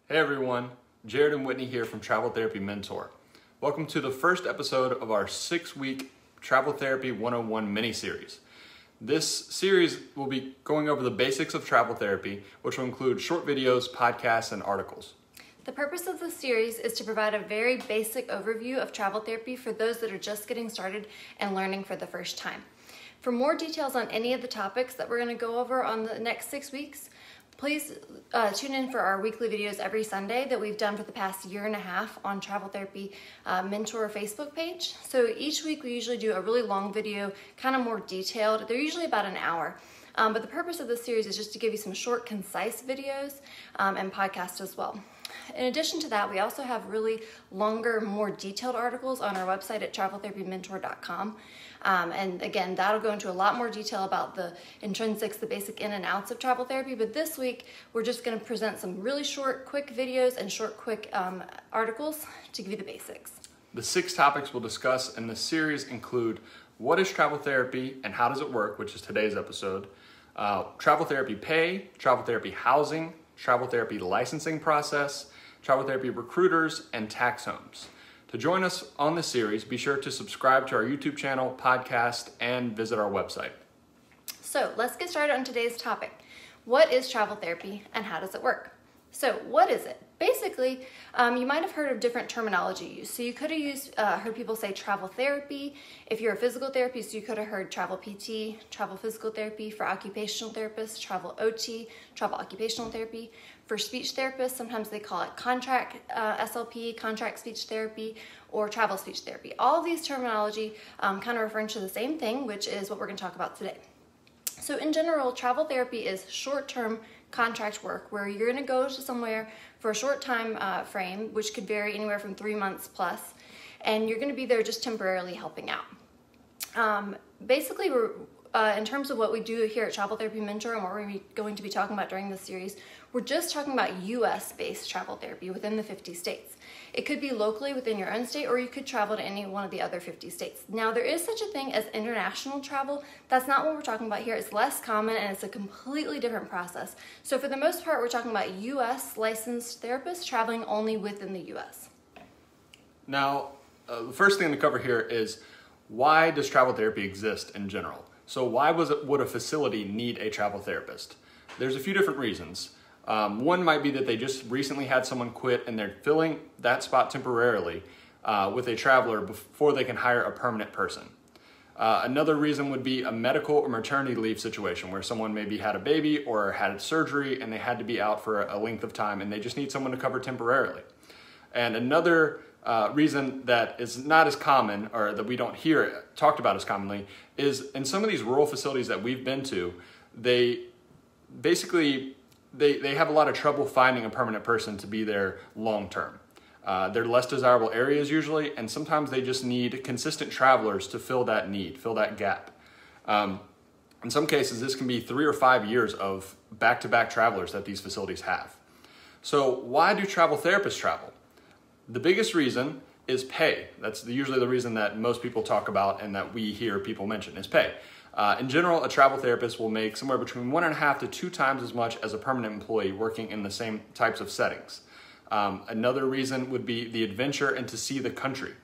Hey everyone, Jared and Whitney here from Travel Therapy Mentor. Welcome to the first episode of our 6-week Travel Therapy 101 mini-series. This series will be going over the basics of travel therapy, which will include short videos, podcasts, and articles. The purpose of this series is to provide a very basic overview of travel therapy for those that are just getting started and learning for the first time. For more details on any of the topics that we're going to go over on the next 6 weeks, please tune in for our weekly videos every Sunday that we've done for the past year and a half on Travel Therapy Mentor Facebook page. So each week we usually do a really long video, kind of more detailed. They're usually about an hour. But the purpose of this series is just to give you some short, concise videos and podcasts as well. In addition to that, we also have really longer, more detailed articles on our website at traveltherapymentor.com. And again, that'll go into a lot more detail about the intrinsics, the basic in and outs of travel therapy. But this week, we're just going to present some really short, quick videos and short, quick articles to give you the basics. The 6 topics we'll discuss in this series include what is travel therapy and how does it work, which is today's episode, travel therapy pay, travel therapy housing, travel therapy licensing process, travel therapy recruiters, and tax homes. To join us on this series, be sure to subscribe to our YouTube channel, podcast, and visit our website. So let's get started on today's topic. What is travel therapy and how does it work? So what is it? Basically, you might have heard of different terminology used. So you could have heard people say travel therapy. If you're a physical therapist, you could have heard travel PT, travel physical therapy. For occupational therapists, travel OT, travel occupational therapy. For speech therapists, sometimes they call it contract SLP, contract speech therapy, or travel speech therapy. All of these terminology kind of referring to the same thing, which is what we're going to talk about today. So in general, travel therapy is short-term contract work where you're going to go to somewhere for a short time frame, which could vary anywhere from 3 months plus, and you're going to be there just temporarily helping out. Basically, we're in terms of what we do here at Travel Therapy Mentor and what we're going to be talking about during this series, we're just talking about US-based travel therapy within the 50 states. It could be locally within your own state, or you could travel to any one of the other 50 states. Now, there is such a thing as international travel. That's not what we're talking about here. It's less common, and it's a completely different process. So for the most part, we're talking about US licensed therapists traveling only within the US. Now, the first thing to cover here is why does travel therapy exist in general? So why would a facility need a travel therapist? There's a few different reasons. One might be that they just recently had someone quit and they're filling that spot temporarily with a traveler before they can hire a permanent person. Another reason would be a medical or maternity leave situation where someone maybe had a baby or had surgery and they had to be out for a length of time and they just need someone to cover temporarily. And another reason that is not as common, or that we don't hear talked about as commonly, is in some of these rural facilities that we've been to, they have a lot of trouble finding a permanent person to be there long term. They're less desirable areas usually, and sometimes they just need consistent travelers to fill that need, fill that gap. In some cases, this can be 3 or 5 years of back-to-back travelers that these facilities have. So why do travel therapists travel? The biggest reason is pay. That's usually the reason that most people talk about and that we hear people mention is pay. In general, a travel therapist will make somewhere between 1.5 to 2 times as much as a permanent employee working in the same types of settings. Another reason would be the adventure and to see the country.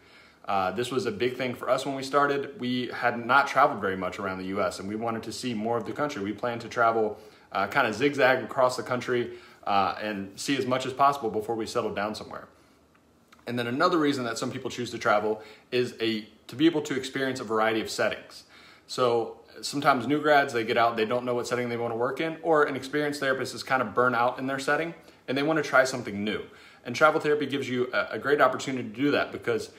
This was a big thing for us when we started. We had not traveled very much around the U.S. and we wanted to see more of the country. We planned to travel kind of zigzag across the country and see as much as possible before we settled down somewhere. And then another reason that some people choose to travel is to be able to experience a variety of settings. So sometimes new grads, they get out, they don't know what setting they want to work in, or an experienced therapist is kind of burnt out in their setting and they want to try something new. And travel therapy gives you a great opportunity to do that because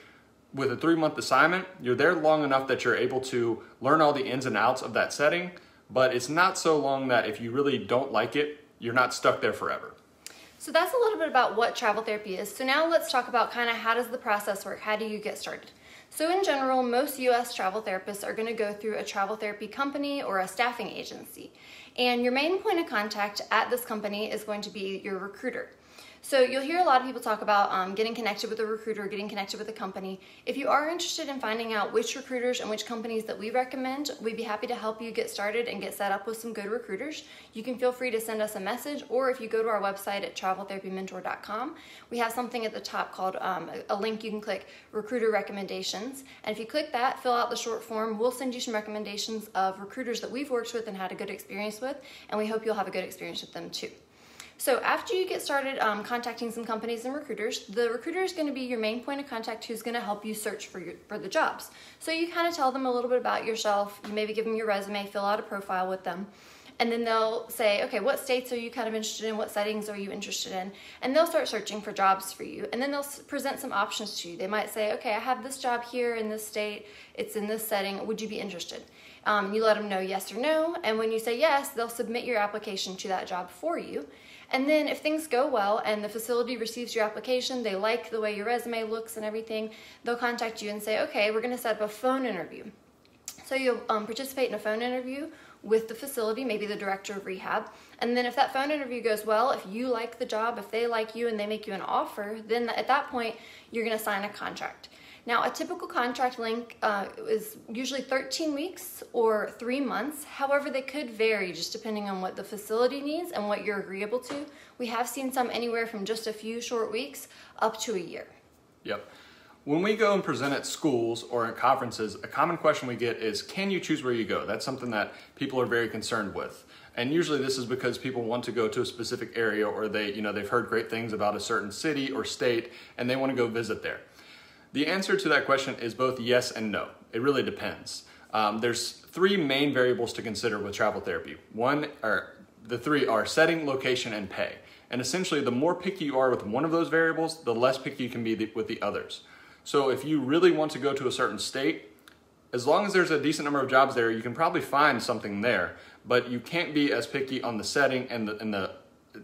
with a 3-month assignment, you're there long enough that you're able to learn all the ins and outs of that setting, but it's not so long that if you really don't like it, you're not stuck there forever. So that's a little bit about what travel therapy is. So now let's talk about kind of how does the process work? How do you get started? So in general, most US travel therapists are going to go through a travel therapy company or a staffing agency. And your main point of contact at this company is going to be your recruiter. So you'll hear a lot of people talk about getting connected with a recruiter, getting connected with a company. If you are interested in finding out which recruiters and which companies that we recommend, we'd be happy to help you get started and get set up with some good recruiters. You can feel free to send us a message, or if you go to our website at traveltherapymentor.com, we have something at the top called a link you can click, Recruiter Recommendations. And if you click that, fill out the short form, we'll send you some recommendations of recruiters that we've worked with and had a good experience with, and we hope you'll have a good experience with them too. So after you get started contacting some companies and recruiters, the recruiter is going to be your main point of contact who's going to help you search for the jobs. So you kind of tell them a little bit about yourself, you maybe give them your resume, fill out a profile with them, and then they'll say, okay, what states are you kind of interested in, what settings are you interested in, and they'll start searching for jobs for you, and then they'll present some options to you. They might say, okay, I have this job here in this state, it's in this setting, would you be interested? You let them know yes or no, and when you say yes, they'll submit your application to that job for you. And then if things go well and the facility receives your application, they like the way your resume looks and everything, they'll contact you and say, okay, we're going to set up a phone interview. So you'll participate in a phone interview with the facility, maybe the director of rehab. And then if that phone interview goes well, if you like the job, if they like you and they make you an offer, then at that point, you're going to sign a contract. Now, a typical contract length is usually 13 weeks or 3 months. However, they could vary just depending on what the facility needs and what you're agreeable to. We have seen some anywhere from just a few short weeks up to a year. Yep. When we go and present at schools or at conferences, a common question we get is, can you choose where you go? That's something that people are very concerned with. And usually this is because people want to go to a specific area, or they've heard great things about a certain city or state and they want to go visit there. The answer to that question is both yes and no. It really depends. There's 3 main variables to consider with travel therapy. The 3 are setting, location, and pay. And essentially, the more picky you are with one of those variables, the less picky you can be with the others. So if you really want to go to a certain state, as long as there's a decent number of jobs there, you can probably find something there, but you can't be as picky on the setting and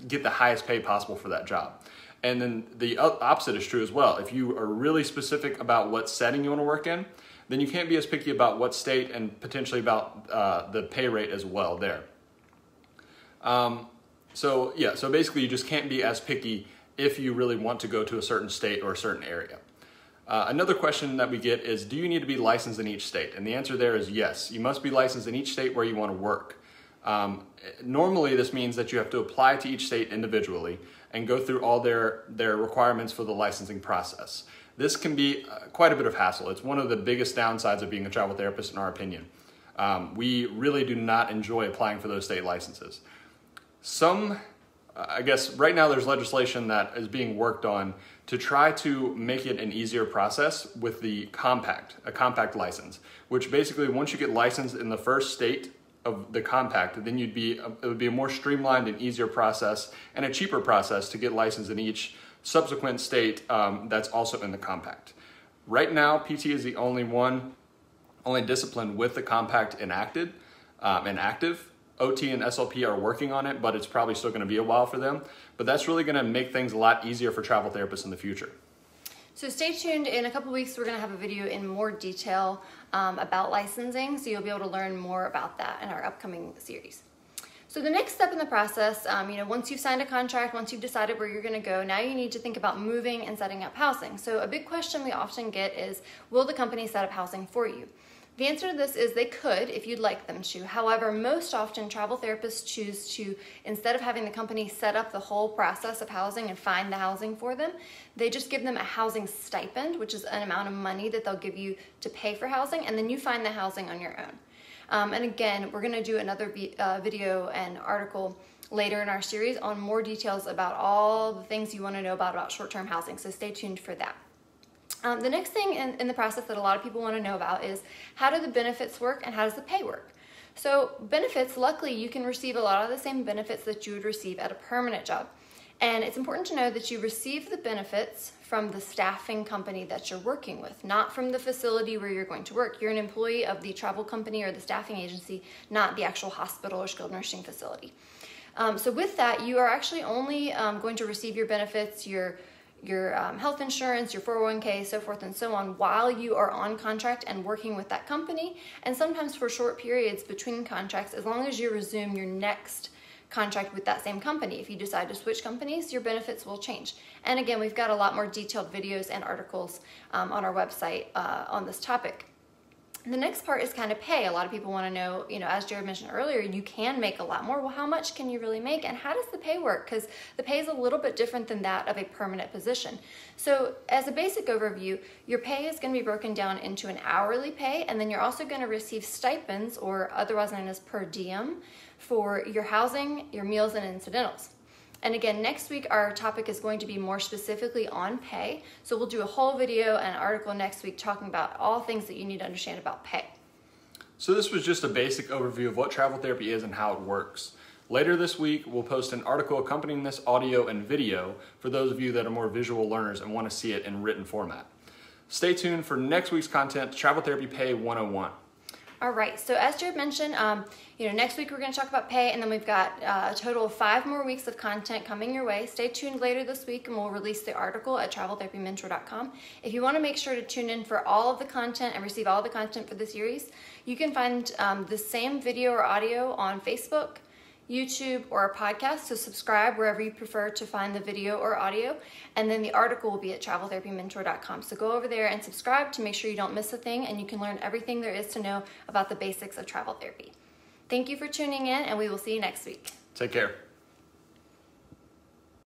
get the highest pay possible for that job. And then the opposite is true as well. If you are really specific about what setting you want to work in, then you can't be as picky about what state and potentially about the pay rate as well there. So basically you just can't be as picky if you really want to go to a certain state or a certain area. Another question that we get is, do you need to be licensed in each state? And the answer there is yes. You must be licensed in each state where you want to work. Normally this means that you have to apply to each state individually and go through all their requirements for the licensing process. This can be quite a bit of hassle. It's one of the biggest downsides of being a travel therapist in our opinion. We really do not enjoy applying for those state licenses. I guess right now there's legislation that is being worked on to try to make it an easier process with a compact license, which basically once you get licensed in the first state of the compact, then it would be a more streamlined and easier process and a cheaper process to get licensed in each subsequent state that's also in the compact. Right now, PT is the only discipline with the compact enacted and active. OT and SLP are working on it, but it's probably still going to be a while for them. But that's really going to make things a lot easier for travel therapists in the future. So stay tuned. In a couple weeks, we're going to have a video in more detail about licensing, so you'll be able to learn more about that in our upcoming series. So the next step in the process, once you've signed a contract, once you've decided where you're going to go, now you need to think about moving and setting up housing. So a big question we often get is, will the company set up housing for you? The answer to this is they could if you'd like them to. However, most often travel therapists choose to, instead of having the company set up the whole process of housing and find the housing for them, they just give them a housing stipend, which is an amount of money that they'll give you to pay for housing, and then you find the housing on your own. And again, we're going to do another video and article later in our series on more details about all the things you want to know about short-term housing, so stay tuned for that. The next thing in the process that a lot of people want to know about is, how do the benefits work and how does the pay work? So benefits, luckily you can receive a lot of the same benefits that you would receive at a permanent job. And it's important to know that you receive the benefits from the staffing company that you're working with, not from the facility where you're going to work. You're an employee of the travel company or the staffing agency, not the actual hospital or skilled nursing facility. So with that, you are actually only going to receive your benefits, your health insurance, your 401k, so forth and so on, while you are on contract and working with that company, and sometimes for short periods between contracts, as long as you resume your next contract with that same company. If you decide to switch companies, your benefits will change. And again, we've got a lot more detailed videos and articles on our website on this topic. The next part is kind of pay. A lot of people want to know, as Jared mentioned earlier, you can make a lot more. Well, how much can you really make, and how does the pay work? Because the pay is a little bit different than that of a permanent position. So as a basic overview, your pay is going to be broken down into an hourly pay, and then you're also going to receive stipends, or otherwise known as per diem, for your housing, your meals, and incidentals. And again, next week our topic is going to be more specifically on pay. So we'll do a whole video and an article next week talking about all things that you need to understand about pay. So this was just a basic overview of what travel therapy is and how it works. Later this week, we'll post an article accompanying this audio and video for those of you that are more visual learners and want to see it in written format. Stay tuned for next week's content, Travel Therapy Pay 101. All right, so as Jared mentioned, next week we're going to talk about pay, and then we've got a total of 5 more weeks of content coming your way. Stay tuned later this week, and we'll release the article at traveltherapymentor.com. If you want to make sure to tune in for all of the content and receive all the content for the series, you can find the same video or audio on Facebook, YouTube, or a podcast, so subscribe wherever you prefer to find the video or audio, and then the article will be at traveltherapymentor.com. So go over there and subscribe to make sure you don't miss a thing, and you can learn everything there is to know about the basics of travel therapy. Thank you for tuning in, and we will see you next week. Take care.